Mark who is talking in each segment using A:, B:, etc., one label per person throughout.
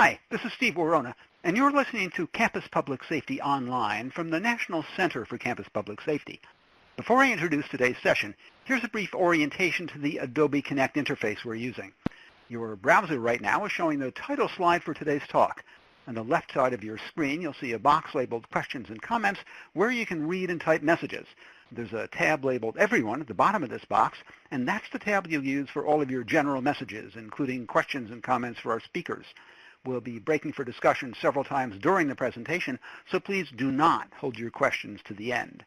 A: Hi, this is Steve Worona, and you're listening to Campus Public Safety Online from the National Center for Campus Public Safety. Before I introduce today's session, here's a brief orientation to the Adobe Connect interface we're using. Your browser right now is showing the title slide for today's talk. On the left side of your screen, you'll see a box labeled Questions and Comments where you can read and type messages. There's a tab labeled Everyone at the bottom of this box, and that's the tab you'll use for all of your general messages, including questions and comments for our speakers. We'll be breaking for discussion several times during the presentation, so please do not hold your questions to the end.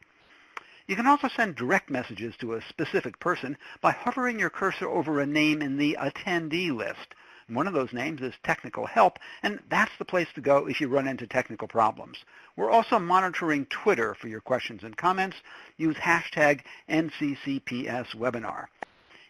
A: You can also send direct messages to a specific person by hovering your cursor over a name in the attendee list. One of those names is Technical Help, and that's the place to go if you run into technical problems. We're also monitoring Twitter for your questions and comments. Use hashtag NCCPSwebinar.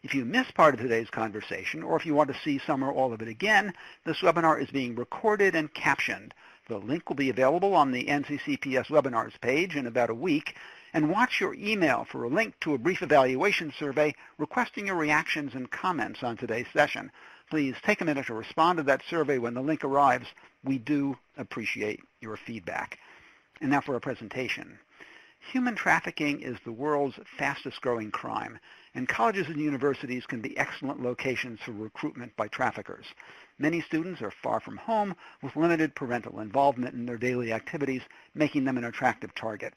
A: If you miss part of today's conversation, or if you want to see some or all of it again, this webinar is being recorded and captioned. The link will be available on the NCCPS Webinars page in about a week, and watch your email for a link to a brief evaluation survey requesting your reactions and comments on today's session. Please take a minute to respond to that survey when the link arrives. We do appreciate your feedback. And now for our presentation. Human trafficking is the world's fastest growing crime, and colleges and universities can be excellent locations for recruitment by traffickers. Many students are far from home with limited parental involvement in their daily activities, making them an attractive target.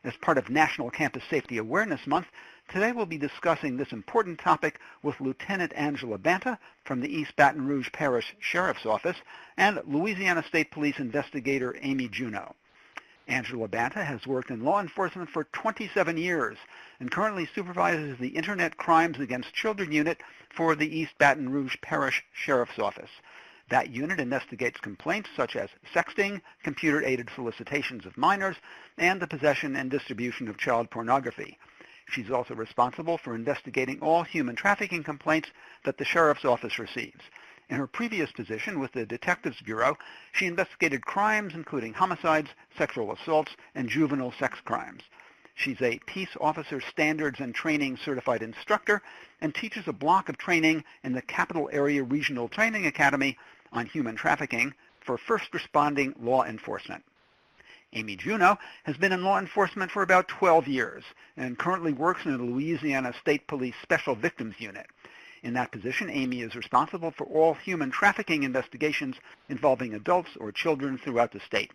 A: As part of National Campus Safety Awareness Month, today we'll be discussing this important topic with Lieutenant Angela Banta from the East Baton Rouge Parish Sheriff's Office and Louisiana State Police Investigator Amy Juneau. Angela Banta has worked in law enforcement for 27 years and currently supervises the Internet Crimes Against Children Unit for the East Baton Rouge Parish Sheriff's Office. That unit investigates complaints such as sexting, computer-aided solicitations of minors, and the possession and distribution of child pornography. She's also responsible for investigating all human trafficking complaints that the Sheriff's Office receives. In her previous position with the Detectives Bureau, she investigated crimes including homicides, sexual assaults, and juvenile sex crimes. She's a Peace Officer Standards and Training Certified Instructor and teaches a block of training in the Capital Area Regional Training Academy on human trafficking for first responding law enforcement. Amy Juneau has been in law enforcement for about 12 years and currently works in the Louisiana State Police Special Victims Unit. In that position, Amy is responsible for all human trafficking investigations involving adults or children throughout the state.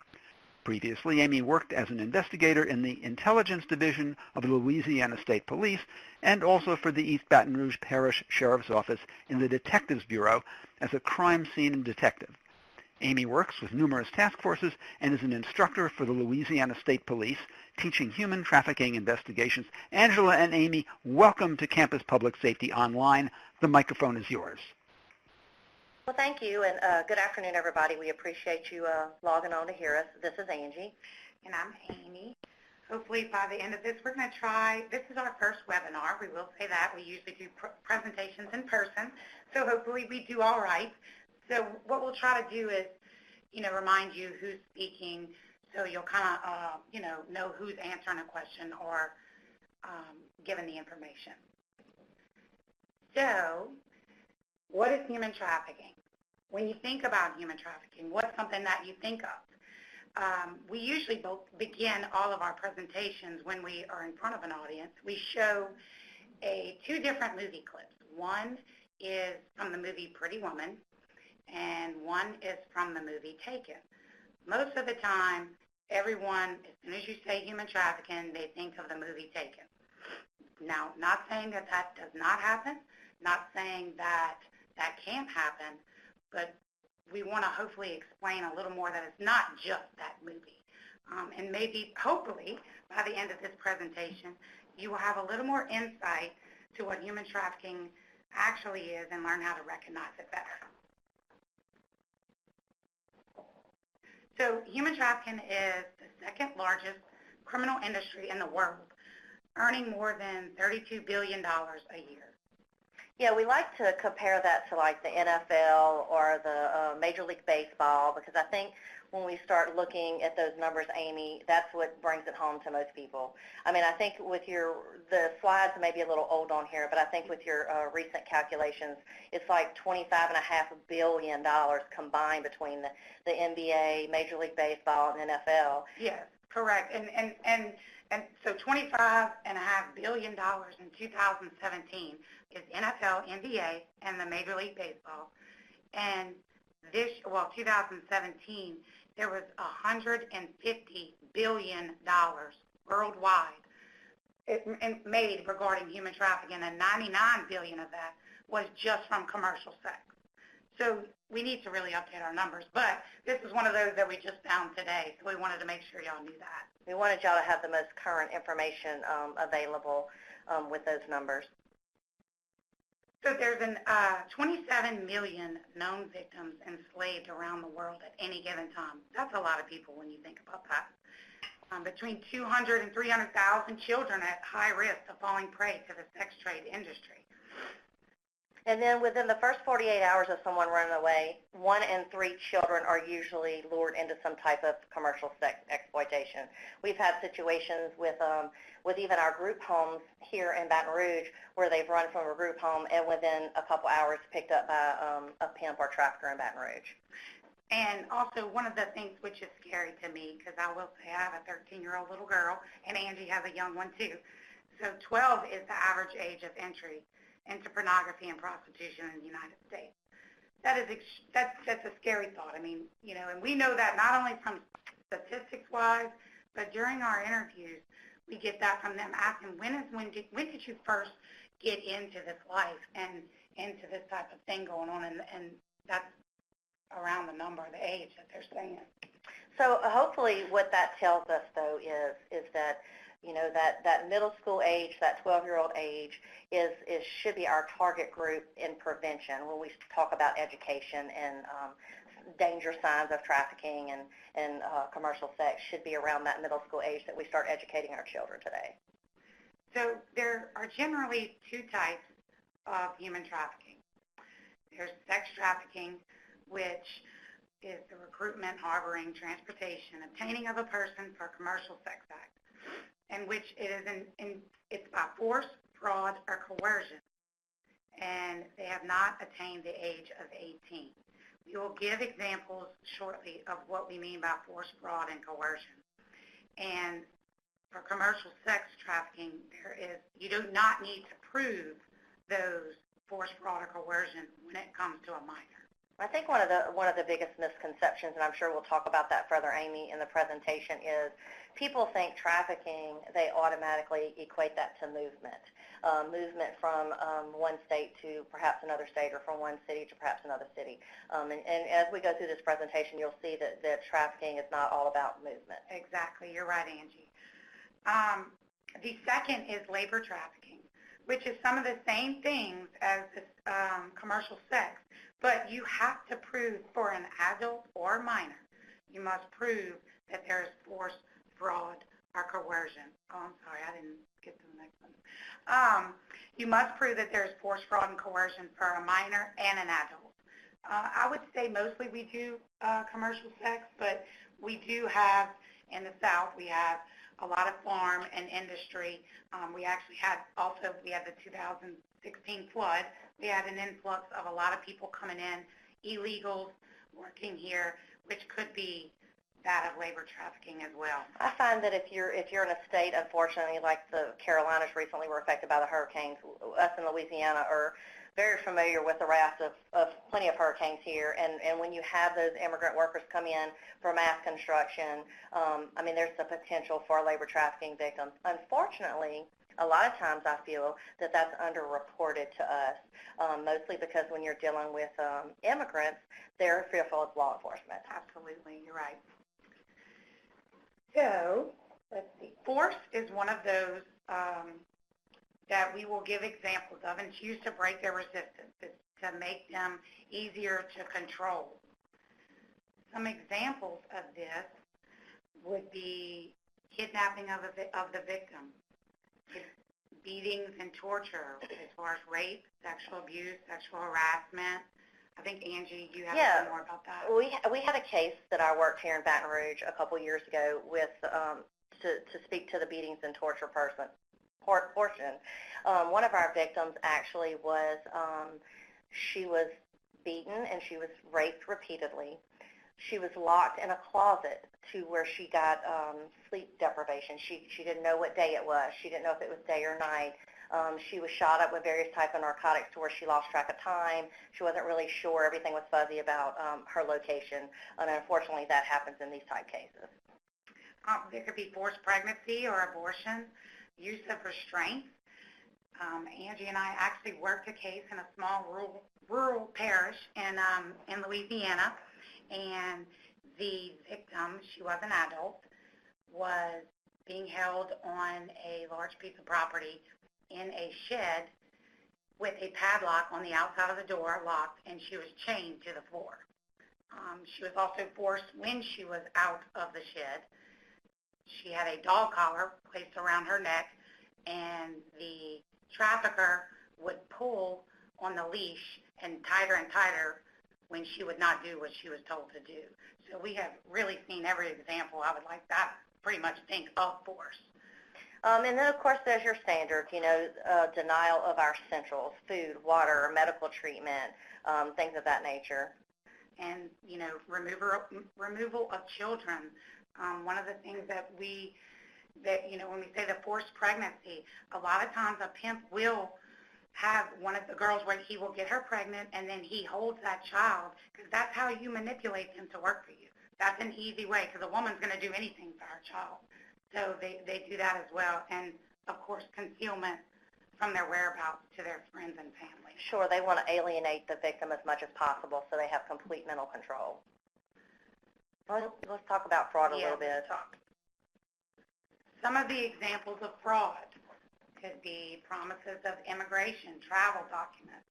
A: Previously, Amy worked as an investigator in the Intelligence Division of the Louisiana State Police and also for the East Baton Rouge Parish Sheriff's Office in the Detectives Bureau as a crime scene detective. Amy works with numerous task forces and is an instructor for the Louisiana State Police, teaching human trafficking investigations. Angela and Amy, welcome to Campus Public Safety Online. The microphone is yours.
B: Well, thank you, and good afternoon, everybody. We appreciate you logging on to hear us. This is Angie.
C: And I'm Amy. Hopefully by the end of this, we're going to try, this is our first webinar. We will say that. We usually do presentations in person, so hopefully we do all right. So what we'll try to do is, remind you who's speaking, so you'll kind of, know who's answering a question or giving the information. So what is human trafficking? When you think about human trafficking, what's something that you think of? We usually begin all of our presentations when we are in front of an audience. We show two different movie clips. One is from the movie Pretty Woman, and one is from the movie Taken. Most of the time, everyone, as soon as you say human trafficking, they think of the movie Taken. Now, not saying that that does not happen, not saying that that can't happen, but we want to hopefully explain a little more that it's not just that movie. And maybe, hopefully, by the end of this presentation, you will have a little more insight to what human trafficking actually is and learn how to recognize it better. So human trafficking is the second largest criminal industry in the world, earning more than $32 billion a year.
B: Yeah, we like to compare that to like the NFL or the Major League Baseball, because I think when we start looking at those numbers, Amy, that's what brings it home to most people. I mean, I think with the slides may be a little old on here, but I think with your recent calculations, it's like $25.5 billion combined between the NBA, Major League Baseball, and NFL.
C: Yes, correct. And so $25.5 billion in 2017 is NFL, NBA, and the Major League Baseball. And 2017, there was $150 billion worldwide made regarding human trafficking, and $99 billion of that was just from commercial sex. So we need to really update our numbers, but this is one of those that we just found today, so we wanted to make sure y'all knew that.
B: We wanted y'all to have the most current information available with those numbers.
C: So there's 27 million known victims enslaved around the world at any given time. That's a lot of people when you think about that. Between 200 and 300,000 children at high risk of falling prey to the sex trade industry.
B: And then within the first 48 hours of someone running away, 1 in 3 children are usually lured into some type of commercial sex exploitation. We've had situations with even our group homes here in Baton Rouge where they've run from a group home and within a couple hours picked up by a pimp or trafficker in Baton Rouge.
C: And also one of the things which is scary to me, because I will say I have a 13-year-old little girl, and Angie has a young one too. So 12 is the average age of entry into pornography and prostitution in the United States. That's a scary thought. I mean, and we know that not only from statistics-wise, but during our interviews, we get that from them asking, when did you first get into this life and into this type of thing going on? And that's around the number, the age that they're saying.
B: So hopefully what that tells us, though, is that that middle school age, that 12-year-old age, should be our target group in prevention when we talk about education and danger signs of trafficking and commercial sex should be around that middle school age that we start educating our children today.
C: So there are generally 2 types of human trafficking. There's sex trafficking, which is the recruitment, harboring, transportation, obtaining of a person for commercial sex act, in which it is it's by force, fraud, or coercion, and they have not attained the age of 18. We will give examples shortly of what we mean by force, fraud, and coercion. And for commercial sex trafficking, you do not need to prove those force, fraud, or coercion when it comes to a minor.
B: I think one of the biggest misconceptions, and I'm sure we'll talk about that further, Amy, in the presentation, is people think trafficking, they automatically equate that to movement. Movement from one state to perhaps another state or from one city to perhaps another city. And as we go through this presentation, you'll see that trafficking is not all about movement.
C: Exactly. You're right, Angie. The second is labor trafficking, which is some of the same things as commercial sex, but you have to prove for an adult or minor, you must prove that there is force, fraud, or coercion. Oh, I'm sorry, I didn't get to the next one. You must prove that there is force, fraud, and coercion for a minor and an adult. I would say mostly we do commercial sex, but we do have, in the South, we have a lot of farm and industry. We actually had the 2016 flood. We had an influx of a lot of people coming in, illegals working here, which could be that of labor trafficking as well.
B: I find that if you're in a state, unfortunately, like the Carolinas recently were affected by the hurricanes, us in Louisiana are very familiar with the wrath of plenty of hurricanes here, and when you have those immigrant workers come in for mass construction, I mean, there's the potential for labor trafficking victims. Unfortunately, a lot of times I feel that that's underreported to us, mostly because when you're dealing with immigrants, they're fearful of law enforcement.
C: Absolutely, you're right. So, let's see. Force is one of those that we will give examples of, and it's used to break their resistance. It's to make them easier to control. Some examples of this would be kidnapping of the victim, beatings and torture as far as rape, sexual abuse, sexual harassment, I think, Angie, you have
B: Yeah.
C: some more about that.
B: We had a case that I worked here in Baton Rouge a couple years ago with to speak to the beatings and torture portion. One of our victims actually was she was beaten and she was raped repeatedly. She was locked in a closet to where she got sleep deprivation. She didn't know what day it was. She didn't know if it was day or night. She was shot up with various types of narcotics to where she lost track of time. She wasn't really sure. Everything was fuzzy about her location. And unfortunately, that happens in these type cases.
C: There could be forced pregnancy or abortion, use of restraint. Angie and I actually worked a case in a small rural parish in Louisiana, and the victim, she was an adult, was being held on a large piece of property in a shed with a padlock on the outside of the door, locked, and she was chained to the floor. She was also forced when she was out of the shed. She had a dog collar placed around her neck, and the trafficker would pull on the leash and tighter and tighter when she would not do what she was told to do. So we have really seen every example. I would like that pretty much think of force.
B: And then, of course, there's your standards, denial of our essentials, food, water, medical treatment, things of that nature.
C: And, removal of children. One of the things that when we say the forced pregnancy, a lot of times a pimp will have one of the girls where he will get her pregnant and then he holds that child, because that's how you manipulate them to work for you. That's an easy way, because a woman's going to do anything for her child. So they do that as well. And, of course, concealment from their whereabouts to their friends and family.
B: Sure, they want to alienate the victim as much as possible so they have complete mental control. Let's talk about fraud a little bit.
C: Some of the examples of fraud could be promises of immigration, travel documents.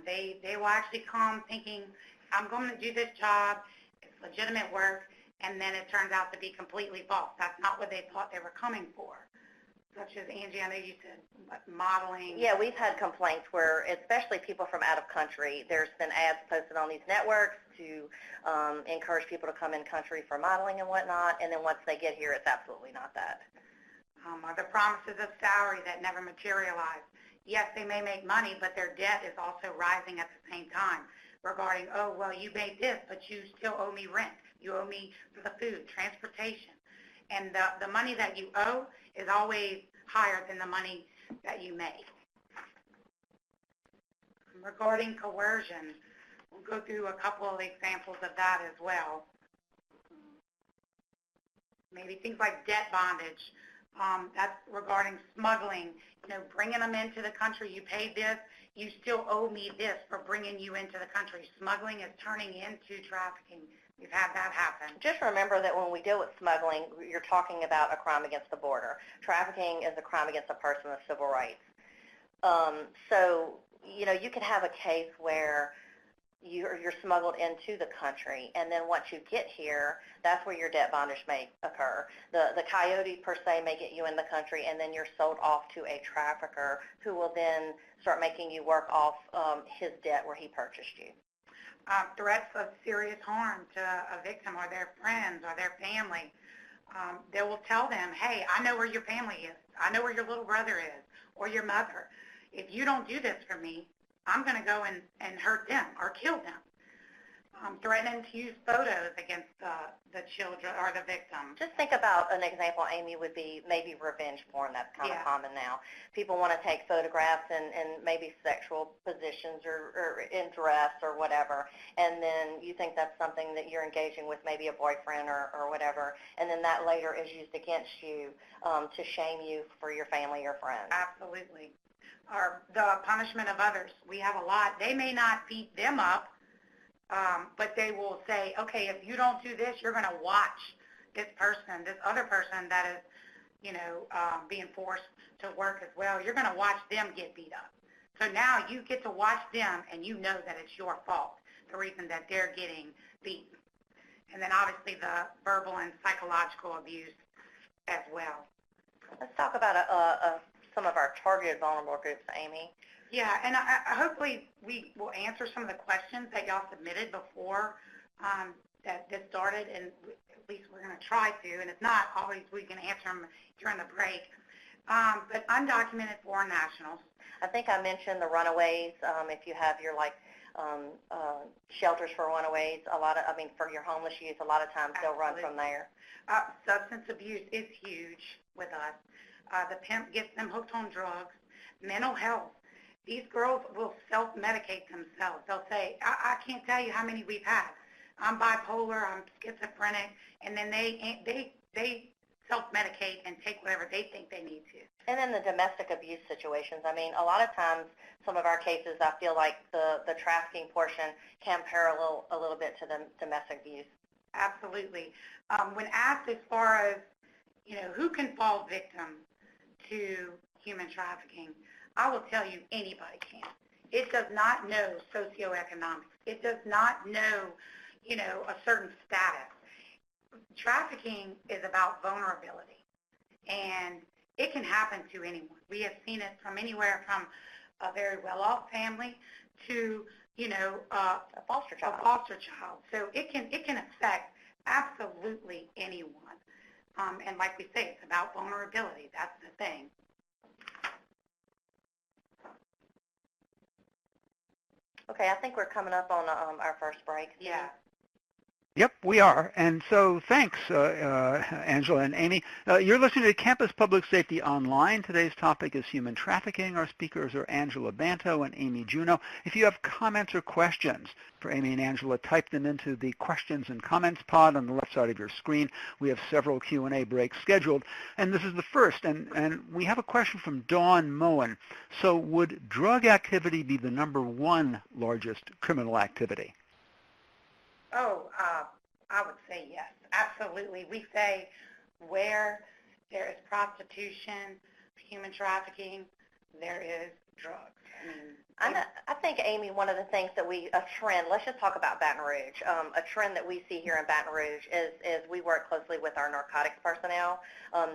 C: They will actually come thinking, I'm going to do this job, it's legitimate work, and then it turns out to be completely false. That's not what they thought they were coming for. Such as, Angie, I know you said modeling.
B: Yeah, we've had complaints where, especially people from out of country, there's been ads posted on these networks to encourage people to come in country for modeling and whatnot, and then once they get here, it's absolutely not that.
C: Are the promises of salary that never materialize. Yes, they may make money, but their debt is also rising at the same time regarding, oh, well, you made this, but you still owe me rent. You owe me for the food, transportation. And the money that you owe is always higher than the money that you make. Regarding coercion, we'll go through a couple of examples of that as well. Maybe things like debt bondage. That's regarding smuggling, bringing them into the country. You paid this, you still owe me this for bringing you into the country. Smuggling is turning into trafficking. We've had that happen.
B: Just remember that when we deal with smuggling, you're talking about a crime against the border. Trafficking is a crime against a person of civil rights. So, you could have a case where you're smuggled into the country, and then once you get here, that's where your debt bondage may occur. The coyote, per se, may get you in the country, and then you're sold off to a trafficker who will then start making you work off his debt where he purchased you.
C: Threats of serious harm to a victim or their friends or their family. They will tell them, hey, I know where your family is. I know where your little brother is or your mother. If you don't do this for me, I'm going to go and hurt them or kill them. Threatening to use photos against the children or the victim.
B: Just think about an example, Amy, would be maybe revenge porn. That's kind of common now. People want to take photographs and maybe sexual positions or in dress or whatever, and then you think that's something that you're engaging with maybe a boyfriend or whatever, and then that later is used against you to shame you for your family or friends.
C: Absolutely. Or the punishment of others. We have a lot. They may not beat them up, but they will say, okay, if you don't do this, you're going to watch this person, this other person that is, being forced to work as well. You're going to watch them get beat up. So now you get to watch them, and you know that it's your fault, the reason that they're getting beaten. And then obviously the verbal and psychological abuse as well.
B: Let's talk about some of our targeted vulnerable groups, Amy.
C: Yeah, and hopefully we will answer some of the questions that y'all submitted before that this started, and at least we're going to try to, and if not, always we can answer them during the break. But undocumented foreign nationals.
B: I think I mentioned the runaways. If you have your shelters for runaways, for your homeless youth, a lot of times they'll run from there.
C: Substance abuse is huge with us. The pimp gets them hooked on drugs. Mental health. These girls will self-medicate themselves. They'll say, I can't tell you how many we've had. I'm bipolar, I'm schizophrenic, and then they self-medicate and take whatever they think they need to.
B: And then the domestic abuse situations. I mean, a lot of times, some of our cases, I feel like the trafficking portion can parallel a little bit to the domestic abuse.
C: Absolutely. When asked as far as, who can fall victim to human trafficking, I will tell you anybody can. It does not know socioeconomics. It does not know, a certain status. Trafficking is about vulnerability, and it can happen to anyone. We have seen it from anywhere from a very well-off family to, a foster child. So it can affect absolutely anyone. And like we say, it's about vulnerability. That's the thing.
B: Okay, I think we're coming up on our first break.
C: Yeah.
A: Yep, we are. And so thanks, Angela and Amy. You're listening to Campus Public Safety Online. Today's topic is human trafficking. Our speakers are Angela Banta and Amy Juneau. If you have comments or questions for Amy and Angela, type them into the questions and comments pod on the left side of your screen. We have several Q&A breaks scheduled, and this is the first. And we have a question from Dawn Moen. So would drug activity be the #1 largest criminal activity?
C: I would say yes, absolutely. We say where there is prostitution, human trafficking, there is drugs.
B: I think, Amy, one of the things that a trend, let's just talk about Baton Rouge. A trend that we see here in Baton Rouge is we work closely with our narcotics personnel.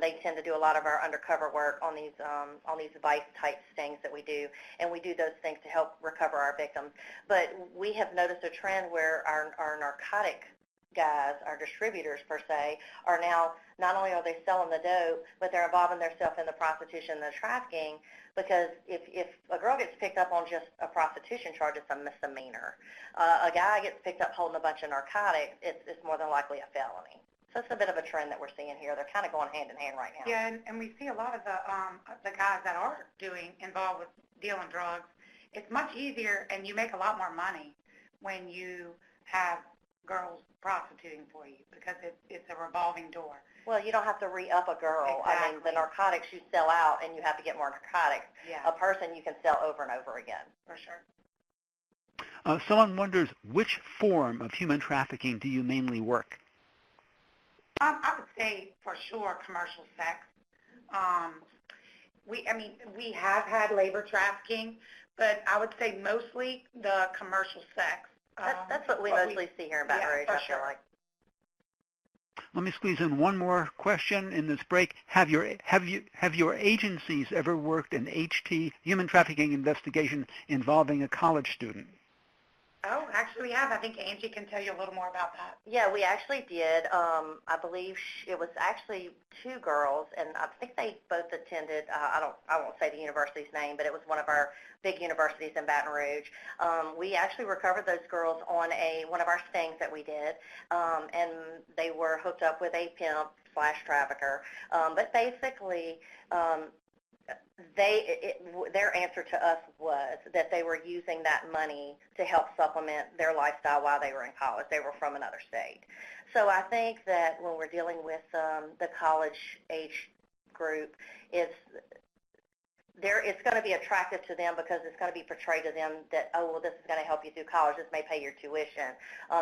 B: They tend to do a lot of our undercover work on these vice-type stings that we do, and we do those things to help recover our victims. But we have noticed a trend where our narcotic guys, our distributors per se, are now, not only are they selling the dope, but they're involving themselves in the prostitution and the trafficking, because if a girl gets picked up on just a prostitution charge, it's a misdemeanor. A guy gets picked up holding a bunch of narcotics, it's more than likely a felony. So it's a bit of a trend that we're seeing here. They're kind of going hand in hand right now.
C: Yeah, and we see a lot of the guys that are involved with dealing drugs. It's much easier, and you make a lot more money when you have girls prostituting for you, because it's a revolving door.
B: Well, you don't have to re-up a girl.
C: Exactly.
B: I mean, the narcotics you sell out, and you have to get more narcotics.
C: Yeah.
B: A person you can sell over and over again.
C: For sure.
A: Someone wonders, which form of human trafficking do you mainly work?
C: I would say for sure commercial sex. We have had labor trafficking, but I would say mostly the commercial sex.
B: That's what we mostly see here in Baton Rouge, I feel like.
A: Let me squeeze in one more question in this break. Have your agencies ever worked an HT, human trafficking investigation, involving a college student?
C: Oh, actually we have. I think Angie can tell you a little more about that.
B: Yeah, we actually did. I believe it was actually 2 girls, and I think they both attended, I won't say the university's name, but it was one of our big universities in Baton Rouge. We actually recovered those girls on one of our stings that we did, and they were hooked up with a pimp/trafficker. But basically, their answer to us was that they were using that money to help supplement their lifestyle while they were in college. They were from another state. So I think that when we're dealing with the college age group, it's going to be attractive to them because it's going to be portrayed to them that, oh, well, this is going to help you through college. This may pay your tuition.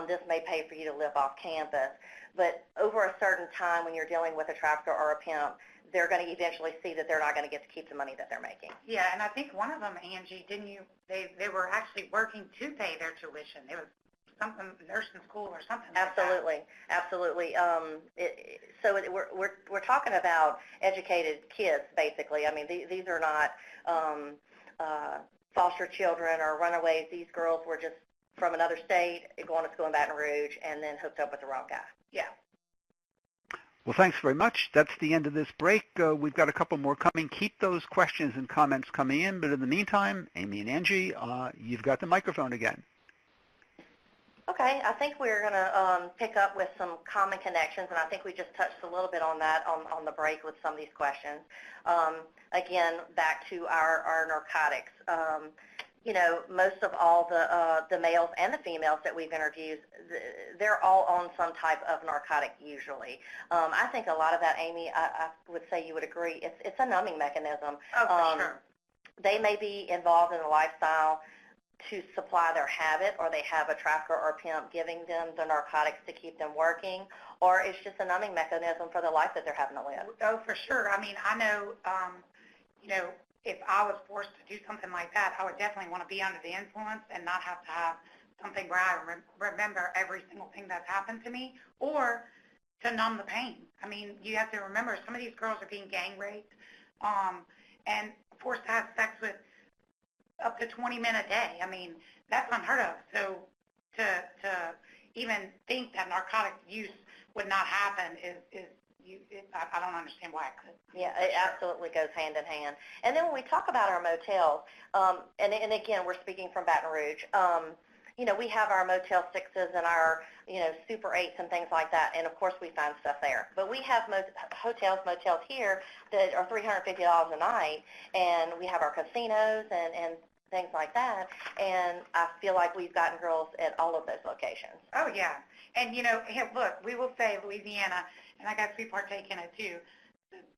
B: This may pay for you to live off campus. But over a certain time when you're dealing with a trafficker or a pimp, they're going to eventually see that they're not going to get to keep the money that they're making.
C: Yeah, and I think one of them, Angie, didn't you, they were actually working to pay their tuition. It was something, nursing school or something
B: Absolutely,
C: like that.
B: absolutely. We're talking about educated kids, basically. I mean, these are not foster children or runaways. These girls were just from another state, going to school in Baton Rouge, and then hooked up with the wrong guy.
C: Yeah.
A: Well, thanks very much. That's the end of this break. We've got a couple more coming. Keep those questions and comments coming in. But in the meantime, Amy and Angie, you've got the microphone again.
B: Okay, I think we're going to pick up with some common connections, and I think we just touched a little bit on that on the break with some of these questions. Again, back to our narcotics. You know, most of all the males and the females that we've interviewed, they're all on some type of narcotic usually. I think a lot of that, Amy, I would say you would agree, it's a numbing mechanism.
C: Oh, for sure.
B: They may be involved in a lifestyle to supply their habit, or they have a trafficker or pimp giving them the narcotics to keep them working, or it's just a numbing mechanism for the life that they're having to live.
C: Oh, for sure. I mean, I know, you know, if I was forced to do something like that, I would definitely want to be under the influence and not have to have something where I remember every single thing that's happened to me, or to numb the pain. I mean, you have to remember, some of these girls are being gang raped and forced to have sex with up to 20 men a day. I mean, that's unheard of. So to even think that narcotic use would not happen I don't understand why it could.
B: Yeah, it absolutely goes hand in hand. And then when we talk about our motels, and again, we're speaking from Baton Rouge, you know, we have our Motel 6s and our, you know, Super 8s and things like that, and of course we find stuff there. But we have motels here that are $350 a night, and we have our casinos and things like that, and I feel like we've gotten girls at all of those locations.
C: Oh, yeah. And, you know, hey, look, we will say Louisiana, and I guess we partake in it too,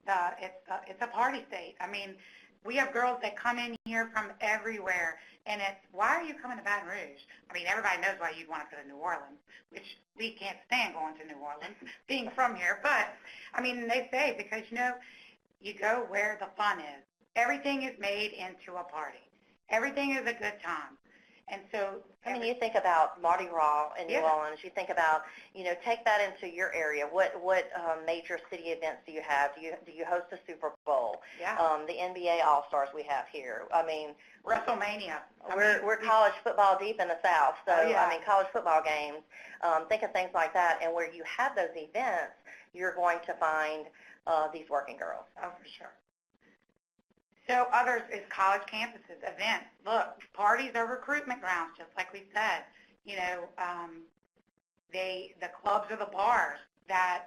C: it's a party state. I mean, we have girls that come in here from everywhere, and it's, why are you coming to Baton Rouge? I mean, everybody knows why you'd want to go to New Orleans, which we can't stand going to New Orleans, being from here. But, I mean, they say, because, you know, you go where the fun is. Everything is made into a party. Everything is a good time. And so,
B: I mean, you think about Mardi Gras in New Orleans. You think about, you know, take that into your area. What major city events do you have? Do you host a Super Bowl?
C: Yeah.
B: The NBA All-Stars we have here. I mean,
C: WrestleMania.
B: We're college football deep in the South. So,
C: yeah.
B: I mean, college football games. Think of things like that. And where you have those events, you're going to find these working girls.
C: Oh, for sure. So others is college campuses, events. Look, parties are recruitment grounds, just like we said. You know, the clubs or the bars that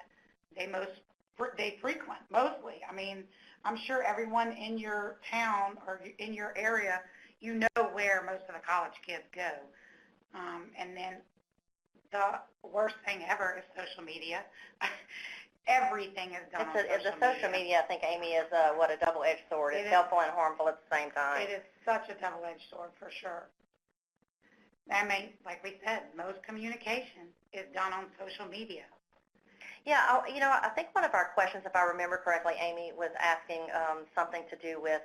C: they frequent mostly. I mean, I'm sure everyone in your town or in your area, you know where most of the college kids go. And then the worst thing ever is social media. Everything is done on social media.
B: The social media, I think, Amy, is a double-edged sword. It's helpful and harmful at the same time.
C: It is such a double-edged sword, for sure. I mean, like we said, most communication is done on social media.
B: Yeah, you know, I think one of our questions, if I remember correctly, Amy, was asking something to do with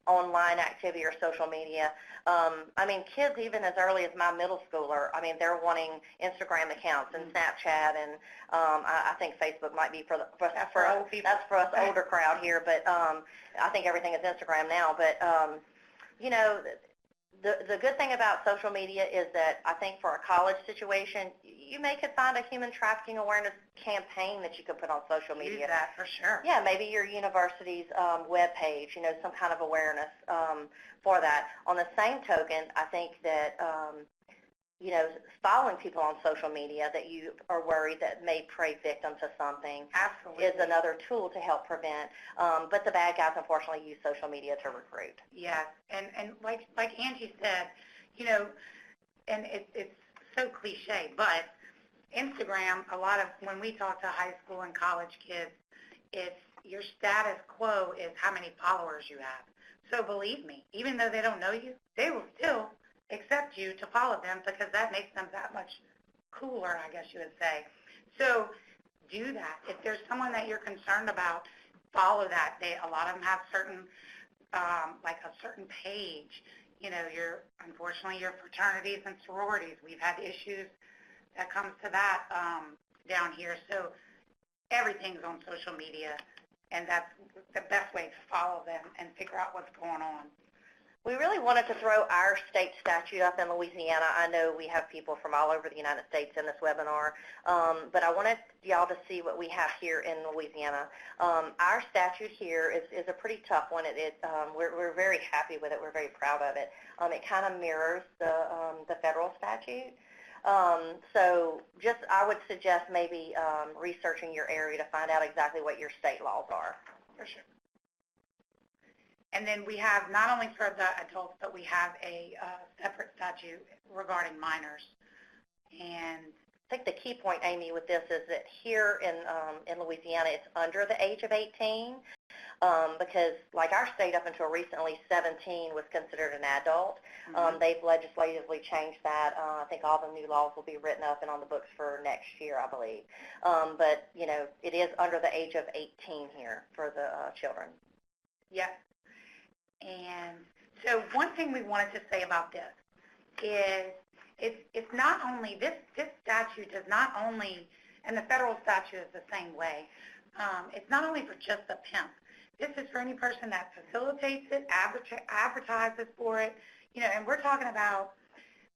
B: online activity or social media. I mean, kids even as early as my middle schooler, I mean, they're wanting Instagram accounts and Snapchat, and I think Facebook might be for old people. That's for us older crowd here, but I think everything is Instagram now. But, you know, the good thing about social media is that I think for a college situation, you could find a human trafficking awareness campaign that you could put on social media.
C: Use that for sure.
B: Yeah, maybe your university's web page, you know, some kind of awareness for that. On the same token, I think that, you know, following people on social media that you are worried that may prey victim to something is another tool to help prevent. But the bad guys, unfortunately, use social media to recruit.
C: Yeah, and like Angie said, you know, and it's so cliche, but Instagram, a lot of, when we talk to high school and college kids, it's your status quo is how many followers you have. So believe me, even though they don't know you, they will still accept you to follow them because that makes them that much cooler, I guess you would say. So do that. If there's someone that you're concerned about, follow that. A lot of them have certain, like a certain page, unfortunately, your fraternities and sororities. We've had issues that comes to that down here. So everything's on social media, and that's the best way to follow them and figure out what's going on.
B: We really wanted to throw our state statute up in Louisiana. I know we have people from all over the United States in this webinar, but I wanted y'all to see what we have here in Louisiana. Our statute here is a pretty tough one. We're very happy with it. We're very proud of it. It kind of mirrors the federal statute. So I would suggest maybe researching your area to find out exactly what your state laws are.
C: For sure. And then we have, not only for the adults, but we have a separate statute regarding minors. And
B: I think the key point, Amy, with this is that here in Louisiana, it's under the age of 18 because, like our state up until recently, 17 was considered an adult. Mm-hmm. They've legislatively changed that. I think all the new laws will be written up and on the books for next year, I believe. But, it is under the age of 18 here for the children.
C: Yes. And so one thing we wanted to say about this is it's not only, this statute does not only, and the federal statute is the same way, it's not only for just the pimp. This is for any person that facilitates it, advertises for it, and we're talking about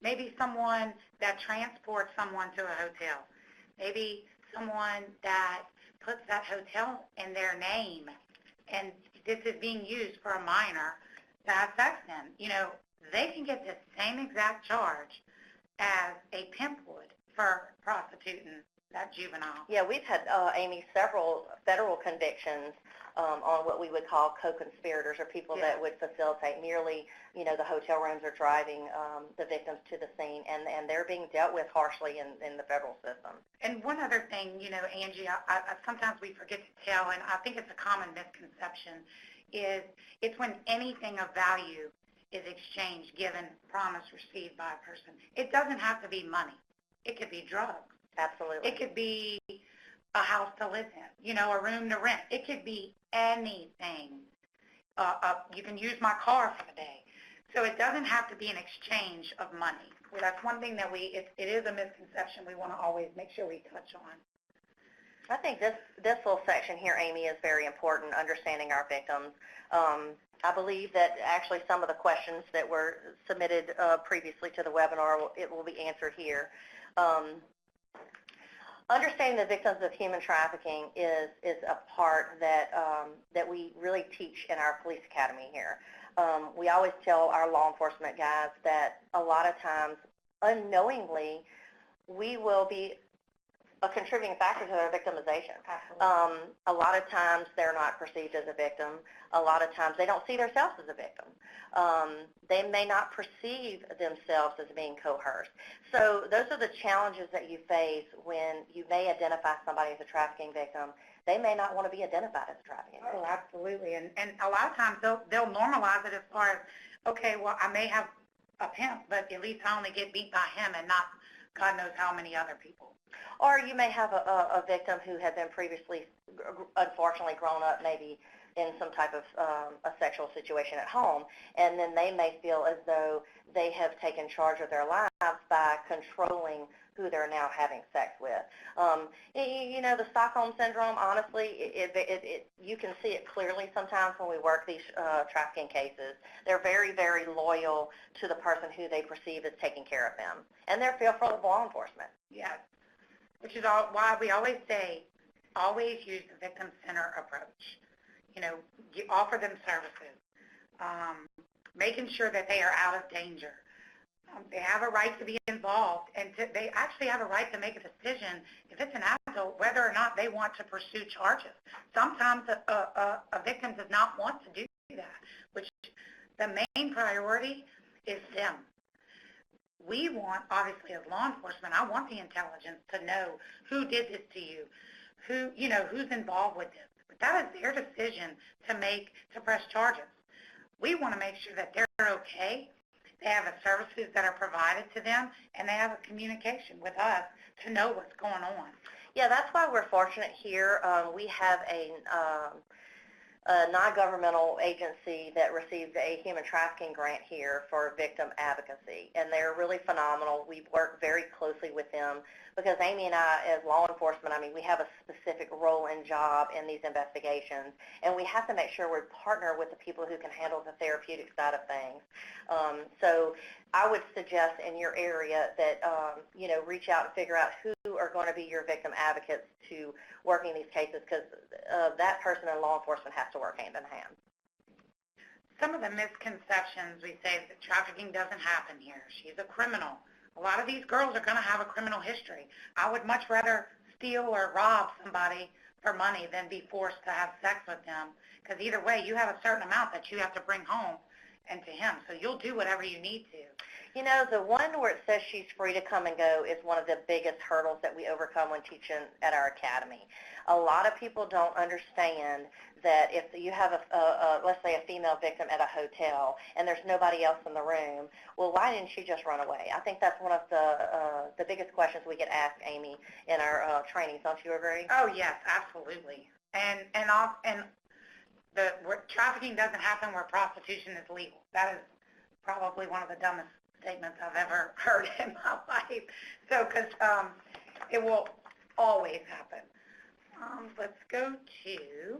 C: maybe someone that transports someone to a hotel, maybe someone that puts that hotel in their name, and this is being used for a minor to have sex in. They can get the same exact charge as a pimp would for prostituting that juvenile.
B: Yeah, we've had, Amy, several federal convictions on what we would call co-conspirators, or people that would facilitate merely, the hotel rooms are driving the victims to the scene, and they're being dealt with harshly in the federal system.
C: And one other thing, Angie, sometimes we forget to tell, and I think it's a common misconception, is it's when anything of value is exchanged, given, promise, received by a person. It doesn't have to be money. It could be drugs.
B: Absolutely.
C: It could be a house to live in, a room to rent. It could be anything. You can use my car for the day. So it doesn't have to be an exchange of money. Well, that's one thing that it is a misconception we want to always make sure we touch on.
B: I think this little section here, Amy, is very important, understanding our victims. I believe that actually some of the questions that were submitted previously to the webinar, it will be answered here. Understanding the victims of human trafficking is a part that we really teach in our police academy here. We always tell our law enforcement guys that a lot of times, unknowingly, we will be a contributing factor to their victimization. A lot of times they're not perceived as a victim. A lot of times they don't see themselves as a victim. They may not perceive themselves as being coerced. So those are the challenges that you face when you may identify somebody as a trafficking victim. They may not want to be identified as a trafficking victim.
C: Oh, absolutely. And a lot of times they'll normalize it as far as, okay, well, I may have a pimp, but at least I only get beat by him and not God knows how many other people.
B: Or you may have a victim who had been previously, unfortunately, grown up maybe in some type of a sexual situation at home, and then they may feel as though they have taken charge of their lives by controlling who they're now having sex with. The Stockholm Syndrome, honestly, you can see it clearly sometimes when we work these trafficking cases. They're very, very loyal to the person who they perceive as taking care of them, and they're fearful of law enforcement.
C: Yes, which is why we always say, always use the victim-centered approach. You offer them services, making sure that they are out of danger. They have a right to be involved, and they actually have a right to make a decision, if it's an adult, whether or not they want to pursue charges. Sometimes a victim does not want to do that, which the main priority is them. We want, obviously, as law enforcement, I want the intelligence to know who did this to you, who's involved with this. But that is their decision to press charges. We want to make sure that they're okay. They have the services that are provided to them, and they have a communication with us to know what's going on.
B: Yeah, that's why we're fortunate here. We have a non-governmental agency that received a human trafficking grant here for victim advocacy, and they're really phenomenal. We work very closely with them because Amy and I, as law enforcement, I mean, we have a specific role and job in these investigations, and we have to make sure we partner with the people who can handle the therapeutic side of things. So I would suggest in your area that, reach out and figure out who are going to be your victim advocates to working these cases, because that person in law enforcement has to work hand in hand.
C: Some of the misconceptions, we say that trafficking doesn't happen here. She's a criminal. A lot of these girls are going to have a criminal history. I would much rather steal or rob somebody for money than be forced to have sex with them, because either way, you have a certain amount that you have to bring home and to him, so you'll do whatever you need to.
B: You know, the one where it says she's free to come and go is one of the biggest hurdles that we overcome when teaching at our academy. A lot of people don't understand that if you have let's say a female victim at a hotel and there's nobody else in the room, well, why didn't she just run away? I think that's one of the biggest questions we get asked, Amy, in our trainings. Don't you agree?
C: Oh yes, absolutely. And where trafficking doesn't happen where prostitution is legal. That is probably one of the dumbest statements I've ever heard in my life. So, because it will always happen. Let's go to,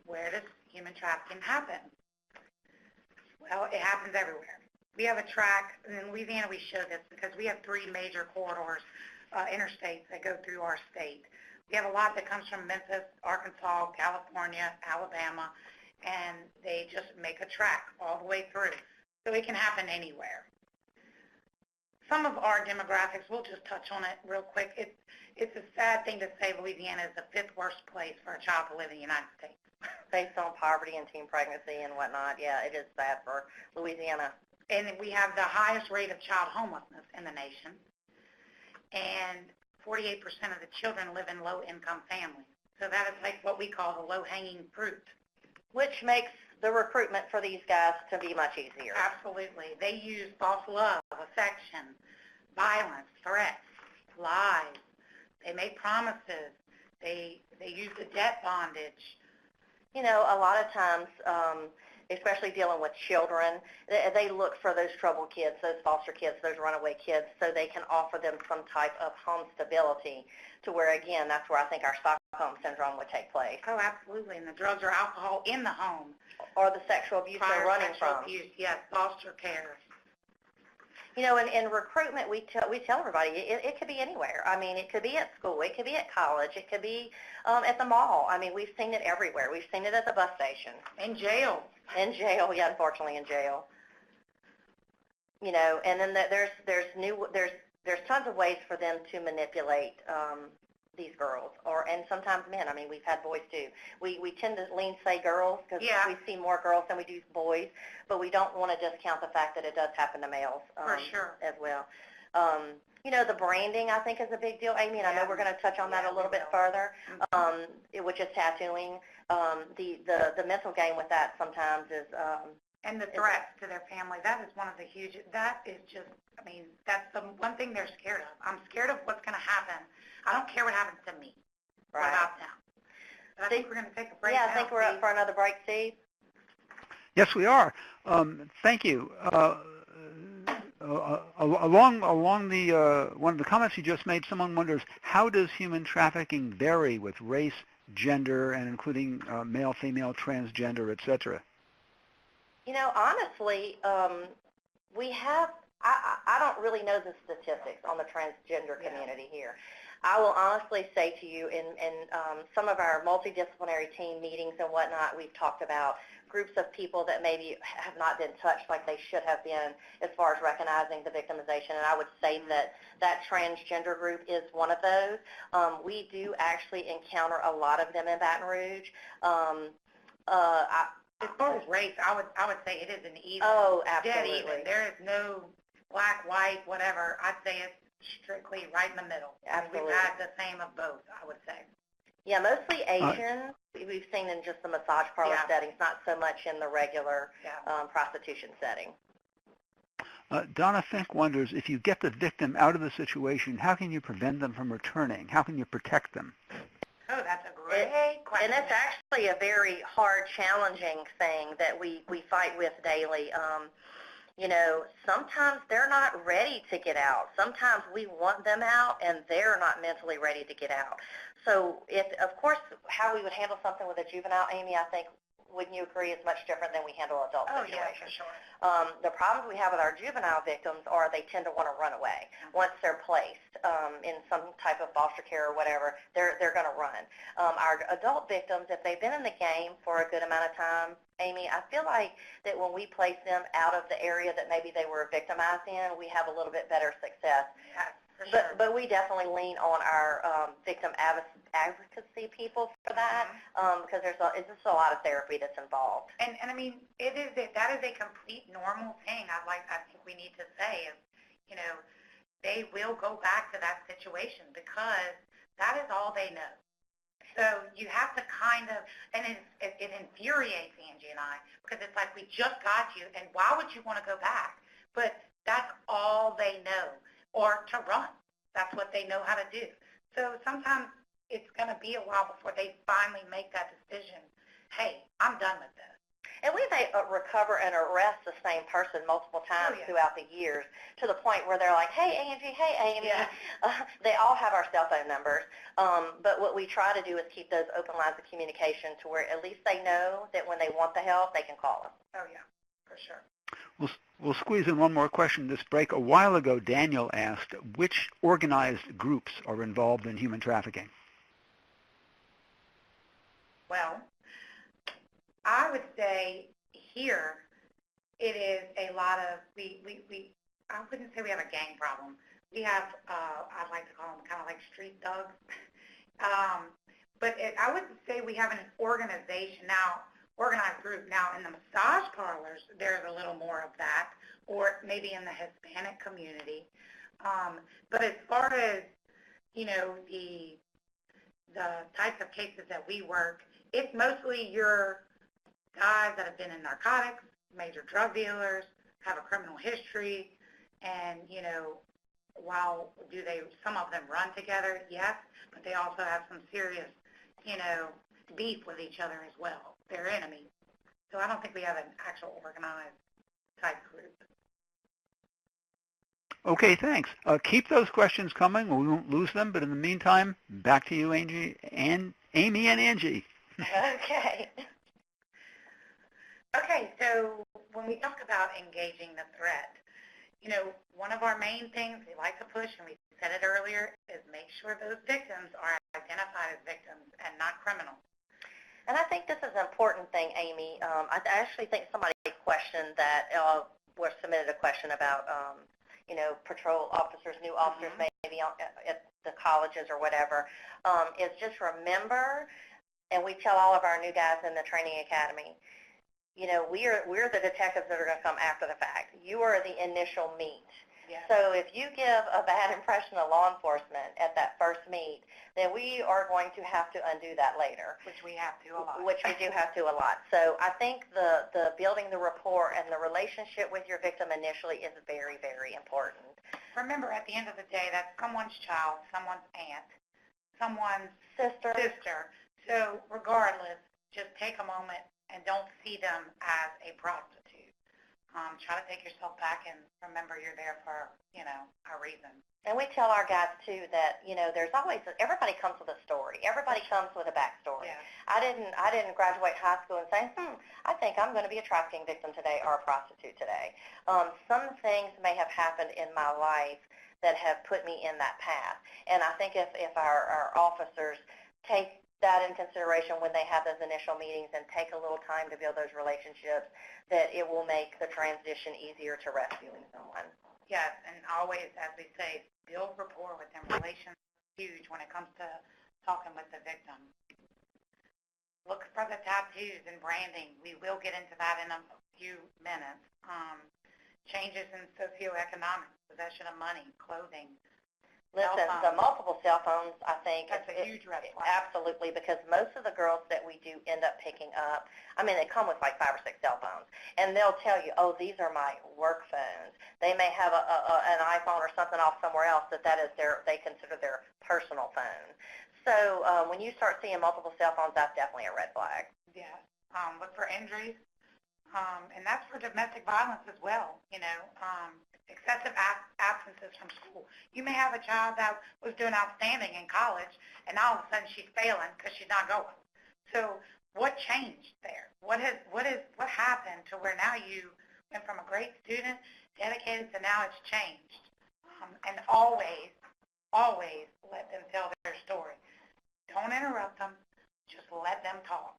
C: where does human trafficking happen? Well, it happens everywhere. We have a track, in Louisiana we show this because we have 3 major corridors, interstates that go through our state. We have a lot that comes from Memphis, Arkansas, California, Alabama, and they just make a track all the way through. So it can happen anywhere. Some of our demographics, we'll just touch on it real quick. It's a sad thing to say Louisiana is the 5th worst place for a child to live in the United States.
B: Based on poverty and teen pregnancy and whatnot, yeah, it is sad for Louisiana.
C: And we have the highest rate of child homelessness in the nation. And 48% of the children live in low-income families. So that is like what we call the low-hanging fruit.
B: Which makes the recruitment for these guys to be much easier.
C: Absolutely. They use false love, affection, violence, threats, lies. They make promises. They use the debt bondage.
B: You know, a lot of times, especially dealing with children, they look for those troubled kids, those foster kids, those runaway kids, so they can offer them some type of home stability to where, again, that's where I think our Stockholm Syndrome would take place.
C: Oh, absolutely. And the drugs or alcohol in the home.
B: Or the sexual abuse they're running from.
C: Abuse, yes, foster care.
B: You know, in recruitment, we tell everybody it could be anywhere. I mean, it could be at school, it could be at college, it could be at the mall. I mean, we've seen it everywhere. We've seen it at the bus station.
C: In jail.
B: In jail, yeah, unfortunately in jail. You know, and then there's tons of ways for them to manipulate these girls, and sometimes men. I mean, we've had boys too. We tend to say girls because we see more girls than we do boys, but we don't want to discount the fact that it does happen to males
C: for sure
B: as well. You know, the branding, I think, is a big deal, Amy, and I know we're going to touch on that a little bit further, which is tattooing. The mental game with that sometimes is...
C: and the threats to their family, that is one of the huge, that is just, I mean, that's the one thing they're scared of. I'm scared of what's going to happen. I don't care what happens to me.
B: Right.
C: What about them? But I think we're going to take a break.
B: Yeah, I think we're up for another break, Steve.
A: Yes, we are. Thank you. Along the one of the comments you just made, someone wonders, how does human trafficking vary with race, gender, and including male, female, transgender, etc.?
B: You know, honestly, I don't really know the statistics on the transgender community here. I will honestly say to you, in some of our multidisciplinary team meetings and whatnot, we've talked about groups of people that maybe have not been touched like they should have been as far as recognizing the victimization, and I would say that transgender group is one of those. We do actually encounter a lot of them in Baton Rouge.
C: As far as race, I would say it is an even.
B: Oh, absolutely.
C: Dead even. There is no black, white, whatever. I'd say it's strictly right in the middle.
B: Absolutely.
C: We've had the same of both, I would say.
B: Yeah, mostly Asians. We've seen in just the massage parlor settings, not so much in the regular prostitution setting.
A: Donna Fink wonders, if you get the victim out of the situation, how can you prevent them from returning? How can you protect them?
C: Oh, that's a great question.
B: And it's actually a very hard, challenging thing that we fight with daily. You know, sometimes they're not ready to get out. Sometimes we want them out, and they're not mentally ready to get out. So, of course, how we would handle something with a juvenile, Amy, I think, wouldn't you agree, is much different than we handle adult situations.
C: Yeah, for sure.
B: The problems we have with our juvenile victims are they tend to want to run away. Once they're placed in some type of foster care or whatever, they're going to run. Our adult victims, if they've been in the game for a good amount of time, Amy, I feel like that when we place them out of the area that maybe they were victimized in, we have a little bit better success.
C: Yes. Sure.
B: But we definitely lean on our victim advocacy people for that because it's just a lot of therapy that's involved.
C: And I mean, that is a complete normal thing. I think we need to say is, you know, they will go back to that situation because that is all they know. So you have to kind of, and it infuriates Angie and I because it's like we just got you, and why would you want to go back? But that's all they know. Or to run. That's what they know how to do. So sometimes it's going to be a while before they finally make that decision, hey, I'm done with this.
B: And we may recover and arrest the same person multiple times throughout the years to the point where they're like, hey, Angie, hey, Amy.
C: Yeah.
B: They all have our cell phone numbers. But what we try to do is keep those open lines of communication to where at least they know that when they want the help, they can call us.
C: Oh, yeah, for sure.
A: We'll squeeze in one more question this break. A while ago, Daniel asked, which organized groups are involved in human trafficking?
C: Well, I would say here it is a lot of, I wouldn't say we have a gang problem. We have, I'd like to call them kind of like street thugs. But I would say we have an organization now, organized group. Now, in the massage parlors, there's a little more of that, or maybe in the Hispanic community. But as far as, you know, the types of cases that we work, it's mostly your guys that have been in narcotics, major drug dealers, have a criminal history, and, you know, some of them run together? Yes, but they also have some serious, you know, beef with each other as well. They're enemies. So I don't think we have an actual organized type group.
A: Okay, thanks. Keep those questions coming. We won't lose them. But in the meantime, back to you, Angie, and Amy and Angie.
B: Okay.
C: Okay, so when we talk about engaging the threat, you know, one of our main things we like to push, and we said it earlier, is make sure those victims are identified as victims and not criminals.
B: And I think this is an important thing, Amy. I actually think somebody questioned that, submitted a question about, you know, patrol officers, new officers maybe at the colleges or whatever, is just remember, and we tell all of our new guys in the training academy, you know, we're the detectives that are going to come after the fact. You are the initial meet.
C: Yes.
B: So if you give a bad impression of law enforcement at that first meet, then we are going to have to undo that later.
C: Which we have to a lot.
B: Which we do have to a lot. So I think the building the rapport and the relationship with your victim initially is very, very important.
C: Remember, at the end of the day, that's someone's child, someone's aunt, someone's
B: sister.
C: So regardless, just take a moment and don't see them as a prostitute. Try to take yourself back and remember you're there for, you know, a reason.
B: And we tell our guys, too, that, you know, there's always, everybody comes with a story. Everybody comes with a backstory.
C: Yeah.
B: I didn't graduate high school and say, I think I'm going to be a trafficking victim today or a prostitute today. Some things may have happened in my life that have put me in that path. And I think if our officers take that in consideration when they have those initial meetings and take a little time to build those relationships, that it will make the transition easier to rescuing someone.
C: Yes, and always, as we say, build rapport with them. Relations are huge when it comes to talking with the victim. Look for the tattoos and branding. We will get into that in a few minutes. Changes in socioeconomics, possession of money, clothing.
B: Listen, the multiple cell phones, I think,
C: that's a huge red flag.
B: Absolutely, because most of the girls that we do end up picking up, I mean, they come with like 5 or 6 cell phones, and they'll tell you, oh, these are my work phones. They may have an iPhone or something off somewhere else that is they consider their personal phone. So when you start seeing multiple cell phones, that's definitely a red flag.
C: Yeah. Look for injuries. And that's for domestic violence as well, excessive absences from school. You may have a child that was doing outstanding in college, and all of a sudden she's failing because she's not going. So what changed there? What happened to where now you went from a great student, dedicated, to now it's changed? And always let them tell their story. Don't interrupt them. Just let them talk.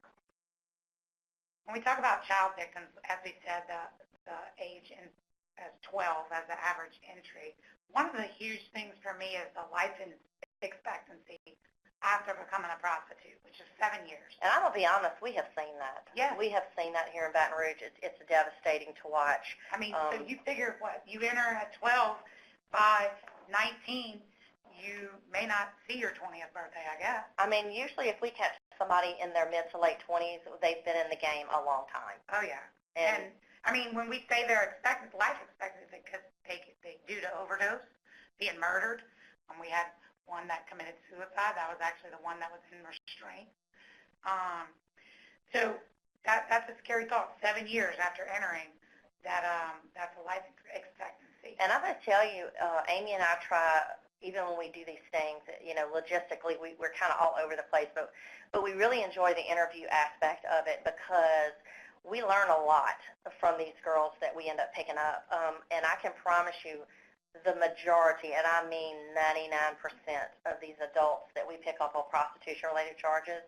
C: When we talk about child victims, as we said, the age as 12 as the average entry, one of the huge things for me is the life expectancy after becoming a prostitute, which is 7 years.
B: And I'm going to be honest, we have seen that.
C: Yes.
B: We have seen that here in Baton Rouge. It's devastating to watch.
C: I mean, so you figure what? You enter at 12, by 19, you may not see your 20th birthday, I guess.
B: I mean, usually if we catch somebody in their mid to late 20s, they've been in the game a long time.
C: Oh, yeah. And I mean, when we say their life expectancy, because they due to overdose, being murdered, we had one that committed suicide. That was actually the one that was in restraint. So that's a scary thought. 7 years after entering, that's a life expectancy.
B: And I'm going to tell you, Amy and I try, even when we do these things, logistically, we're kind of all over the place, but we really enjoy the interview aspect of it because we learn a lot from these girls that we end up picking up. And I can promise you the majority, and I mean 99% of these adults that we pick up on prostitution-related charges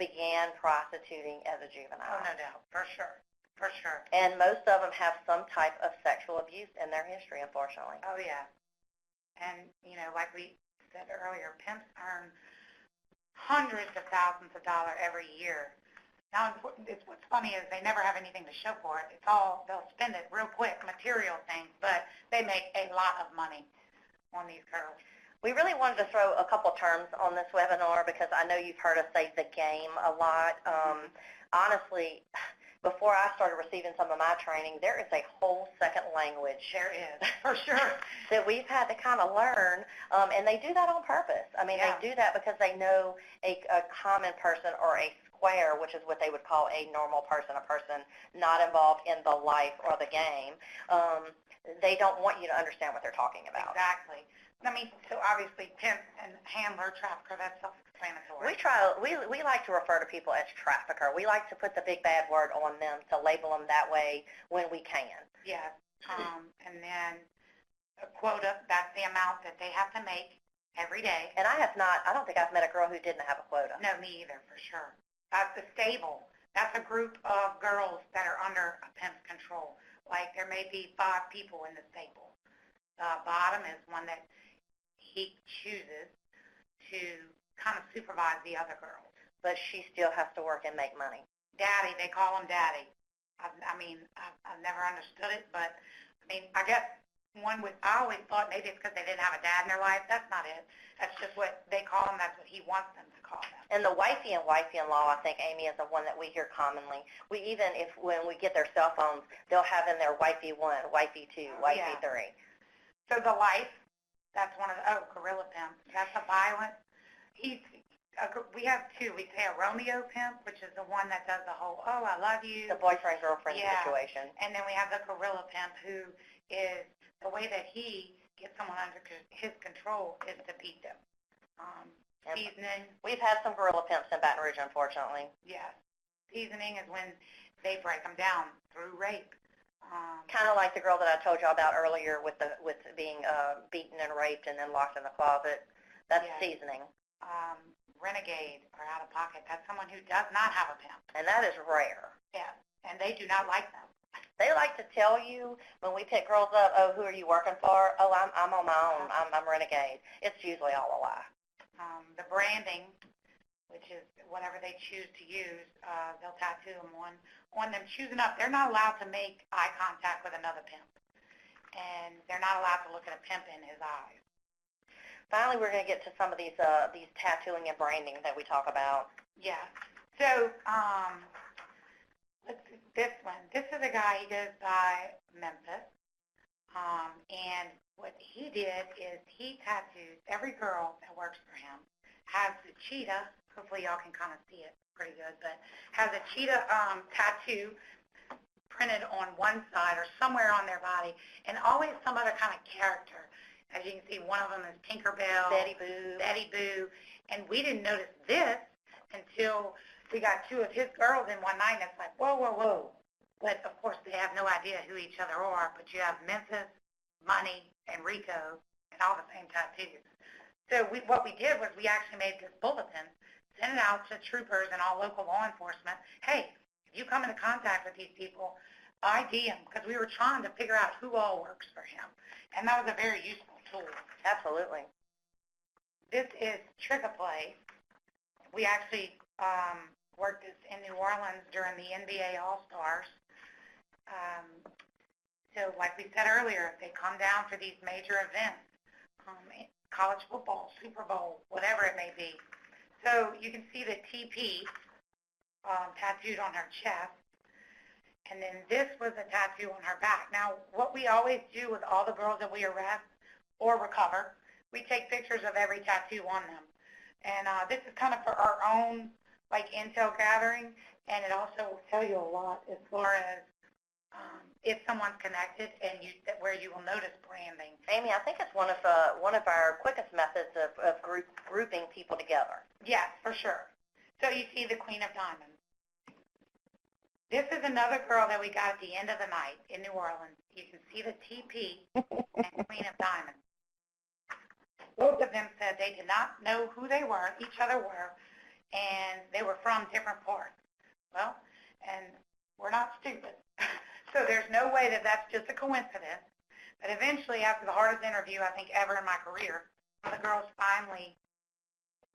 B: began prostituting as a juvenile.
C: Oh, no doubt. For sure. For sure.
B: And most of them have some type of sexual abuse in their history, unfortunately.
C: Oh, yeah. And, like we said earlier, pimps earn hundreds of thousands of dollars every year. Now, what's funny is they never have anything to show for it. It's all, they'll spend it real quick, material things, but they make a lot of money on these girls.
B: We really wanted to throw a couple terms on this webinar because I know you've heard us say the game a lot. Honestly, before I started receiving some of my training, there is a whole second language.
C: There is, for sure.
B: That we've had to kind of learn, and they do that on purpose. I mean,
C: Yeah.
B: They do that because they know a common person or a square, which is what they would call a normal person, a person not involved in the life or the game. They don't want you to understand what they're talking about.
C: Exactly. I mean, so obviously pimp and handler, trafficker, that's self-explanatory.
B: We like to refer to people as trafficker. We like to put the big bad word on them to label them that way when we can.
C: Yes. And then a quota, that's the amount that they have to make every day.
B: And I don't think I've met a girl who didn't have a quota.
C: No, me either, for sure. That's the stable. That's a group of girls that are under a pimp's control. Like there may be 5 people in the stable. The bottom is one that he chooses to kind of supervise the other girls.
B: But she still has to work and make money.
C: Daddy, they call him Daddy. I've never understood it, but I mean, I guess I always thought maybe it's because they didn't have a dad in their life. That's not it. That's just what they call him. That's what he wants them to call them.
B: And the wifey and wifey-in-law, I think, Amy, is the one that we hear commonly. When we get their cell phones, they'll have in there wifey 1, wifey 2, wifey 3.
C: So the life, that's one of the, gorilla pimp. That's a violent. We have 2. We say a Romeo pimp, which is the one that does the whole, oh, I love you.
B: The boyfriend-girlfriend situation.
C: And then we have the gorilla pimp, who is the way that he gets someone under his control is to beat them. Seasoning.
B: We've had some gorilla pimps in Baton Rouge, unfortunately.
C: Yes. Seasoning is when they break them down through rape.
B: Kind of like the girl that I told you about earlier with being beaten and raped and then locked in the closet. That's seasoning.
C: Renegade or out of pocket. That's someone who does not have a pimp.
B: And that is rare.
C: Yeah. And they do not like them.
B: They like to tell you when we pick girls up, oh, who are you working for? Oh, I'm on my own. I'm Renegade. It's usually all a lie.
C: The branding, which is whatever they choose to use, they'll tattoo them on them choosing up. They're not allowed to make eye contact with another pimp. And they're not allowed to look at a pimp in his eyes.
B: Finally, we're going to get to some of these tattooing and branding that we talk about.
C: Yeah. So, let's see, this one. This is a guy, he goes by Memphis. And what he did is he tattooed every girl that works for him has the cheetah, hopefully y'all can kind of see it pretty good, but has a cheetah tattoo printed on one side or somewhere on their body, and always some other kind of character. As you can see, one of them is Tinkerbell,
B: Betty Boo.
C: Betty Boo, and we didn't notice this until we got two of his girls in one night, and it's like, whoa, whoa, whoa. But, of course, they have no idea who each other are, but you have Memphis, Money, and Rico, and all the same tattoos. So what we did was we actually made this bulletin, sent it out to troopers and all local law enforcement. Hey, if you come into contact with these people, ID them, because we were trying to figure out who all works for him. And that was a very useful tool.
B: Absolutely.
C: This is Trick-a-Play. We actually worked this in New Orleans during the NBA All-Stars. So like we said earlier, they come down for these major events, college football, Super Bowl, whatever it may be. So you can see the TP tattooed on her chest. And then this was a tattoo on her back. Now, what we always do with all the girls that we arrest or recover, we take pictures of every tattoo on them. And this is kind of for our own, like, intel gathering, and it also will tell you a lot as far as if someone's connected and where you will notice branding.
B: Amy, I think it's one of our quickest methods of grouping people together.
C: Yes, for sure. So you see the Queen of Diamonds. This is another girl that we got at the end of the night in New Orleans. You can see the TP and Queen of Diamonds. Both of them said they did not know who they were, each other were, and they were from different parts. Well, and we're not stupid. So there's no way that that's just a coincidence. But eventually, after the hardest interview, I think, ever in my career, one of the girls finally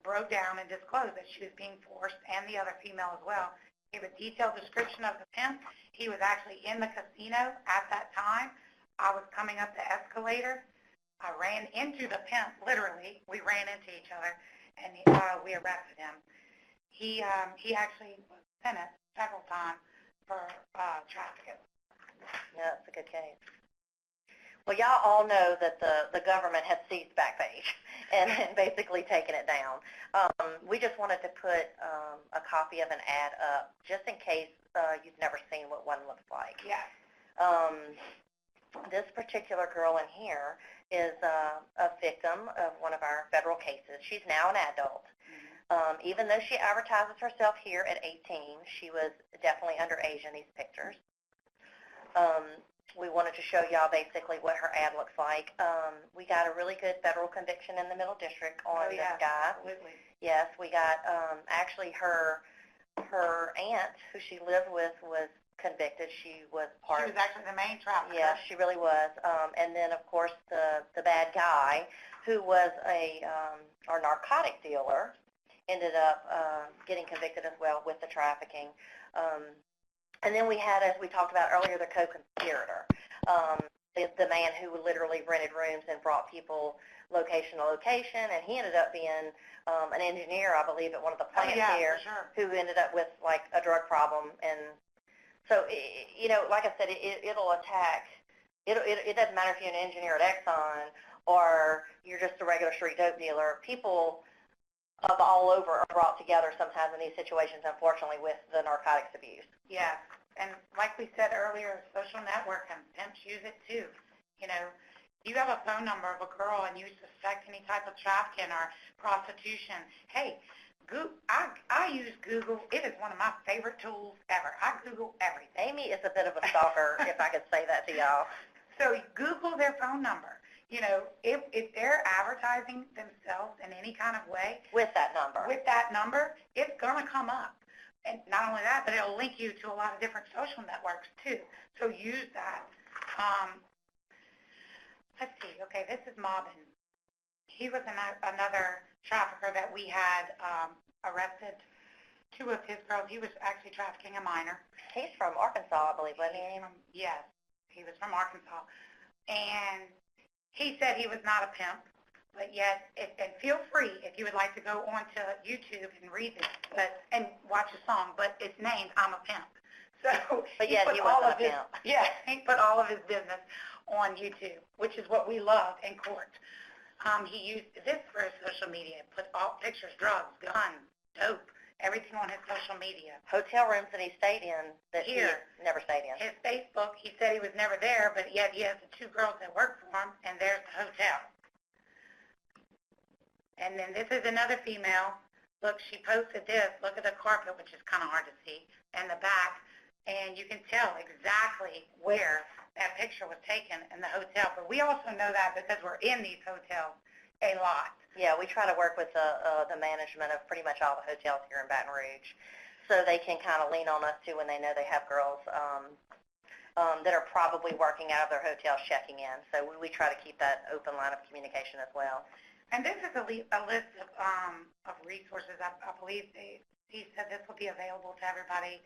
C: broke down and disclosed that she was being forced, and the other female as well. Gave a detailed description of the pimp. He was actually in the casino at that time. I was coming up the escalator. I ran into the pimp, literally. We ran into each other, and we arrested him. He actually was sentenced several times for trafficking.
B: Yeah, that's a good case. Well, y'all all know that the government has seized Backpage and basically taken it down. We just wanted to put a copy of an ad up just in case you've never seen what one looks like.
C: Yes.
B: This particular girl in here is a victim of one of our federal cases. She's now an adult. Even though she advertises herself here at 18, she was definitely underage in these pictures. We wanted to show y'all basically what her ad looks like. We got a really good federal conviction in the Middle District on this guy.
C: Absolutely.
B: Yes, we got actually her aunt, who she lived with, was convicted. She was
C: actually the main trafficker.
B: Yes, she really was. And then, of course, the bad guy, who was our narcotic dealer, ended up getting convicted as well with the trafficking. And then we had, as we talked about earlier, the co-conspirator, the man who literally rented rooms and brought people location to location, and he ended up being an engineer, I believe, at one of the plants here,
C: sure.
B: who ended up with, like, a drug problem. And so, you know, like I said, it'll attack. It doesn't matter if you're an engineer at Exxon or you're just a regular street dope dealer. People of all over are brought together sometimes in these situations, unfortunately, with the narcotics abuse.
C: Yes, and like we said earlier, social network and pimps use it too. You know, you have a phone number of a girl and you suspect any type of trafficking or prostitution. Hey, I use Google. It is one of my favorite tools ever. I Google everything.
B: Amy is a bit of a stalker, if I could say that to y'all.
C: So Google their phone number. You know, if they're advertising themselves in any kind of way.
B: With that number,
C: it's going to come up. And not only that, but it'll link you to a lot of different social networks, too. So use that. Let's see. Okay, this is Mobbin. He was another trafficker that we had arrested. Two of his girls. He was actually trafficking a minor.
B: He's from Arkansas, I believe, wasn't he?
C: Yes, he was from Arkansas. And he said he was not a pimp. But yet, and feel free if you would like to go onto YouTube and read this, and watch a song. But it's named "I'm a Pimp." So,
B: but yes, he was a pimp.
C: Yeah, he put all of his business on YouTube, which is what we love in court. He used this for his social media, put all pictures, drugs, guns, dope, everything on his social media.
B: Hotel rooms that he stayed in that
C: Here.
B: he never stayed in.
C: His Facebook, he said he was never there, but yet he has the 2 girls that work for him, and there's the hotel. And then this is another female. Look, she posted this. Look at the carpet, which is kind of hard to see, and the back, and you can tell exactly where that picture was taken in the hotel. But we also know that because we're in these hotels a lot.
B: Yeah, we try to work with the management of pretty much all the hotels here in Baton Rouge, so they can kind of lean on us too when they know they have girls that are probably working out of their hotels checking in. So we try to keep that open line of communication as well.
C: And this is a list of resources. I believe he said this will be available to everybody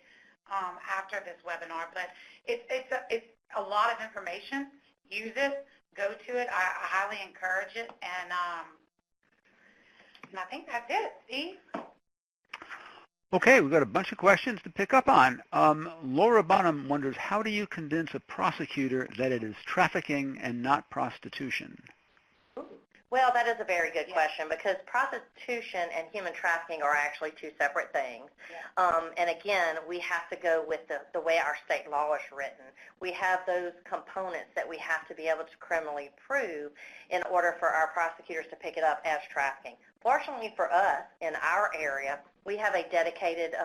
C: after this webinar. But it's a lot of information. Use it. Go to it. I highly encourage it. And I think that's it. Steve?
A: Okay, we've got a bunch of questions to pick up on. Laura Bonham wonders, how do you convince a prosecutor that it is trafficking and not prostitution?
B: Well, that is a very good question, because prostitution and human trafficking are actually 2 separate things. Yeah. And again, we have to go with the way our state law is written. We have those components that we have to be able to criminally prove in order for our prosecutors to pick it up as trafficking. Fortunately for us, in our area, we have a dedicated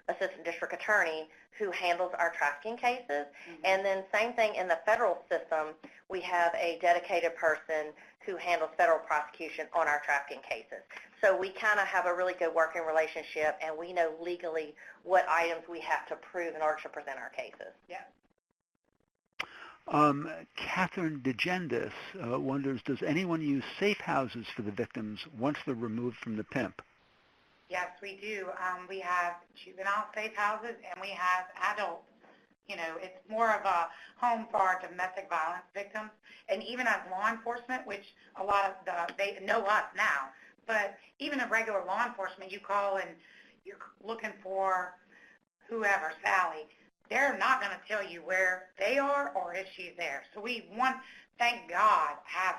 B: assistant district attorney who handles our trafficking cases. Mm-hmm. And then same thing in the federal system, we have a dedicated person who handles federal prosecution on our trafficking cases. So we kind of have a really good working relationship, and we know legally what items we have to prove in order to present our cases.
C: Yeah.
A: Catherine DeGendis wonders, does anyone use safe houses for the victims once they're removed from the pimp?
C: Yes, we do. We have juvenile safe houses, and we have adult. You know, it's more of a home for our domestic violence victims. And even as law enforcement, which a lot of they know us now, but even in regular law enforcement, you call and you're looking for whoever, Sally, they're not going to tell you where they are or if she's there. So we want, thank God, have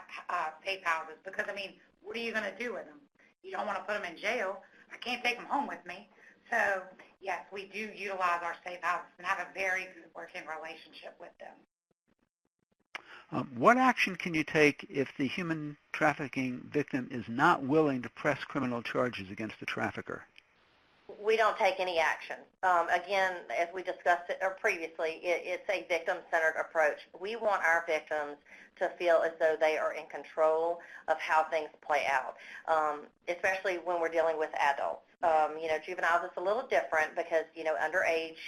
C: safe houses, because, I mean, what are you going to do with them? You don't want to put them in jail. I can't take them home with me. So, yes, we do utilize our safe houses and have a very good working relationship with them.
A: What action can you take if the human trafficking victim is not willing to press criminal charges against the trafficker?
B: We don't take any action. Again, as we discussed it previously, it's a victim-centered approach. We want our victims to feel as though they are in control of how things play out, especially when we're dealing with adults. You know, juveniles is a little different because, you know, underage,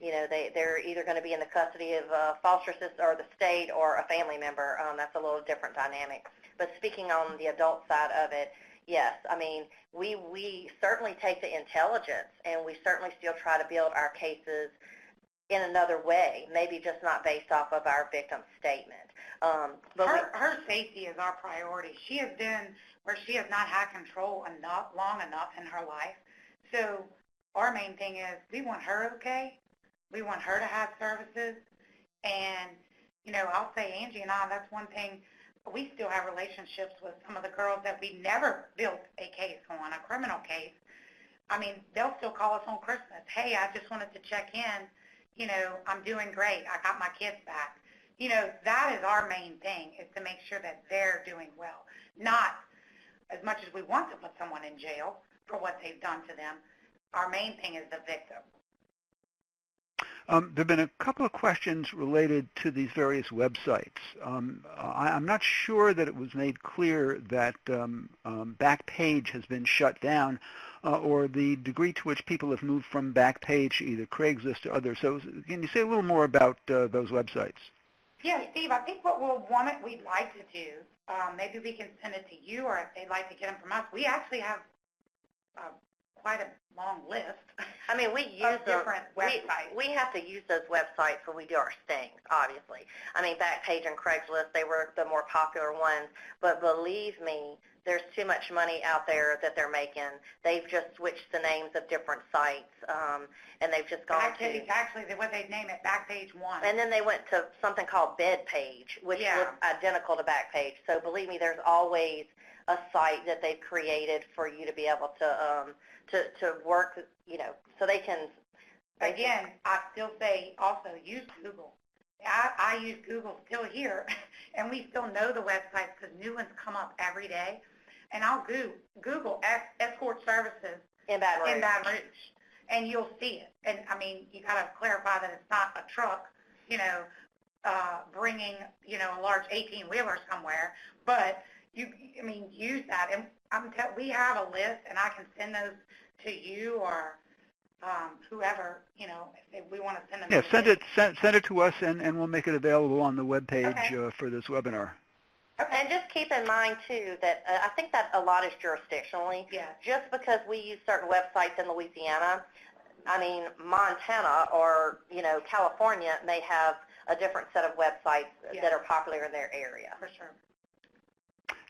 B: you know, they're either going to be in the custody of foster system or the state or a family member. That's a little different dynamic. But speaking on the adult side of it, yes, I mean, we certainly take the intelligence, and we certainly still try to build our cases in another way, maybe just not based off of our victim statement. But
C: her safety is our priority. She has been where she has not had control long enough in her life. So our main thing is we want her okay. We want her to have services. And, you know, I'll say Angie and I, that's one thing. We still have relationships with some of the girls that we never built a case on, a criminal case. I mean, they'll still call us on Christmas. Hey, I just wanted to check in. You know, I'm doing great. I got my kids back. You know, that is our main thing, is to make sure that they're doing well. Not as much as we want to put someone in jail for what they've done to them. Our main thing is the victim.
A: There have been a couple of questions related to these various websites. I'm not sure that it was made clear that Backpage has been shut down or the degree to which people have moved from Backpage, either Craigslist or others. So can you say a little more about those websites?
C: Yeah, Steve, I think what we'd like to do, maybe we can send it to you, or if they'd like to get them from us. We actually have quite a long list.
B: I mean, we use
C: different websites.
B: We have to use those websites when we do our stings, obviously. I mean, Backpage and Craigslist, they were the more popular ones. But believe me, there's too much money out there that they're making. They've just switched the names of different sites, and they've just gone
C: Backpage, actually, what they name it, Backpage 1.
B: And then they went to something called BedPage, which looks identical to Backpage. So believe me, there's always a site that they've created for you to be able to work, so they can.
C: Again, I still say also use Google. I use Google still here, and we still know the websites because new ones come up every day. And I'll Google escort services
B: in Baton
C: Rouge, and you'll see it. And I mean, you got to clarify that it's not a truck, bringing, a large 18-wheeler somewhere, but use that. And we have a list, and I can send those to you or whoever, if we want to send them.
A: Yeah, send it to us, and we'll make it available on the webpage for this webinar.
B: Okay. And just keep in mind, too, that I think that a lot is jurisdictionally.
C: Yeah.
B: Just because we use certain websites in Louisiana, I mean, Montana or, California may have a different set of websites that are popular in their area.
C: For sure.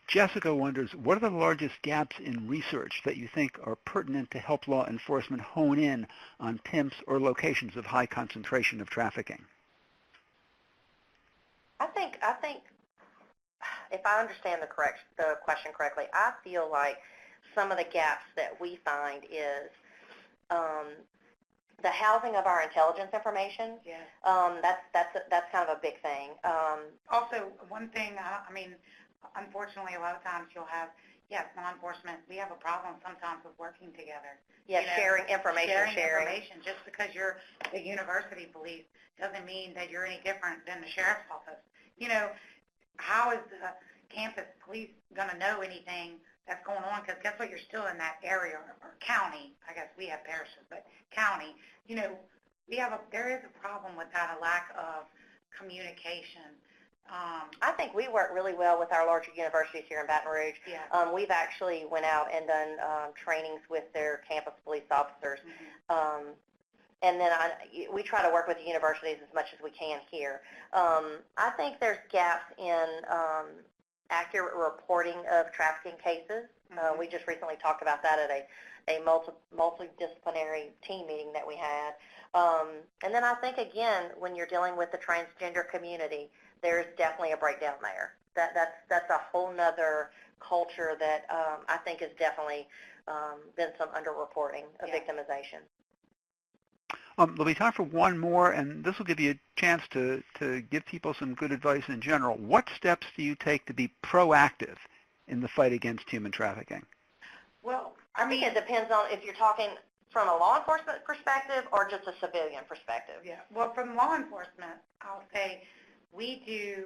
A: Jessica wonders, what are the largest gaps in research that you think are pertinent to help law enforcement hone in on pimps or locations of high concentration of trafficking?
B: I think if I understand the question correctly, I feel like some of the gaps that we find is the housing of our intelligence information.
C: Yeah.
B: That's kind of a big thing.
C: Also, one thing, unfortunately, a lot of times you'll have, law enforcement, we have a problem sometimes with working together.
B: Yeah, sharing information.
C: Just because you're the university police doesn't mean that you're any different than the sheriff's office. How is the campus police going to know anything that's going on? Because guess what? You're still in that area or county. I guess we have parishes, but county. There is a problem with that, a lack of communication.
B: I think we work really well with our larger universities here in Baton Rouge.
C: Yeah.
B: We've actually went out and done trainings with their campus police officers.
C: Mm-hmm.
B: And then we try to work with the universities as much as we can here. I think there's gaps in accurate reporting of trafficking cases.
C: Mm-hmm.
B: We just recently talked about that at a multidisciplinary team meeting that we had. And then I think, again, when you're dealing with the transgender community, there's definitely a breakdown there. That's a whole nother culture that I think has definitely been some underreporting of victimization.
A: There'll be time for one more, and this will give you a chance to give people some good advice in general. What steps do you take to be proactive in the fight against human trafficking?
C: Well,
B: I think it depends on if you're talking from a law enforcement perspective or just a civilian perspective.
C: Yeah. Well, from law enforcement, I'll say we do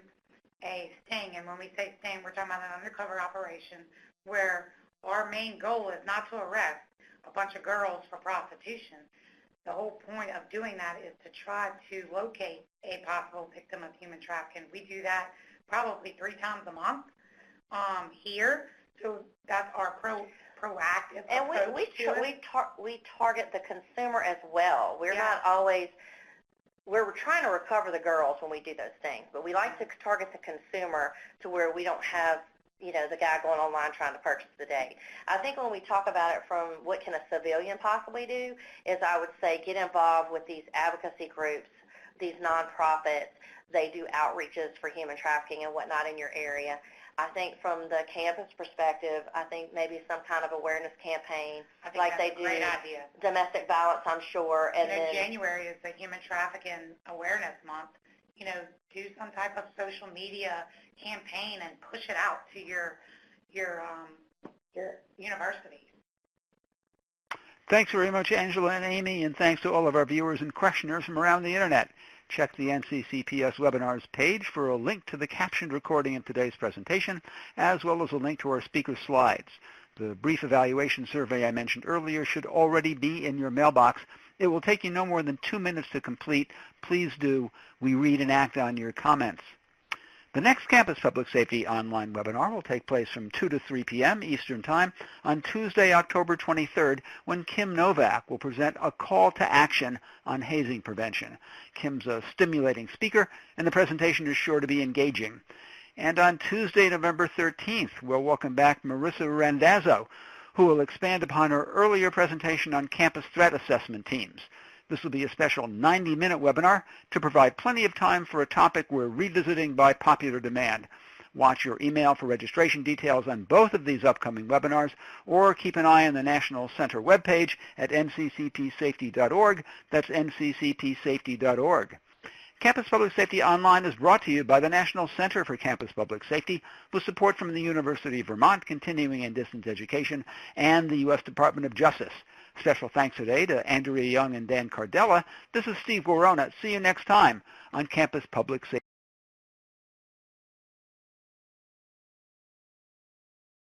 C: a sting, and when we say sting, we're talking about an undercover operation where our main goal is not to arrest a bunch of girls for prostitution. The whole point of doing that is to try to locate a possible victim of human trafficking. We do that probably 3 times a month here, so that's our proactive
B: and
C: approach
B: we target the consumer as well. We're not always, we're trying to recover the girls when we do those things, but we like to target the consumer to where we don't have the guy going online trying to purchase the date. I think when we talk about it from what can a civilian possibly do is I would say get involved with these advocacy groups, these nonprofits. They do outreaches for human trafficking and whatnot in your area. I think from the campus perspective, I think maybe some kind of awareness campaign like they do domestic violence, I'm sure. And then
C: January is the Human Trafficking Awareness Month. Do some type of social media campaign and push it out to your universities.
A: Thanks very much, Angela and Amy, and thanks to all of our viewers and questioners from around the Internet. Check the NCCPS webinars page for a link to the captioned recording of today's presentation, as well as a link to our speaker slides. The brief evaluation survey I mentioned earlier should already be in your mailbox. It will take you no more than 2 minutes to complete. Please do. We read and act on your comments. The next Campus Public Safety online webinar will take place from 2 to 3 p.m. Eastern Time on Tuesday, October 23rd, when Kim Novak will present a call to action on hazing prevention. Kim's a stimulating speaker, and the presentation is sure to be engaging. And on Tuesday, November 13th, we'll welcome back Marissa Randazzo, who will expand upon her earlier presentation on campus threat assessment teams. This will be a special 90-minute webinar to provide plenty of time for a topic we're revisiting by popular demand. Watch your email for registration details on both of these upcoming webinars, or keep an eye on the National Center webpage at nccpsafety.org. That's nccpsafety.org. Campus Public Safety Online is brought to you by the National Center for Campus Public Safety, with support from the University of Vermont Continuing and Distance Education and the U.S. Department of Justice. Special thanks today to Andrea Young and Dan Cardella. This is Steve Gorona. See you next time on Campus Public Safety.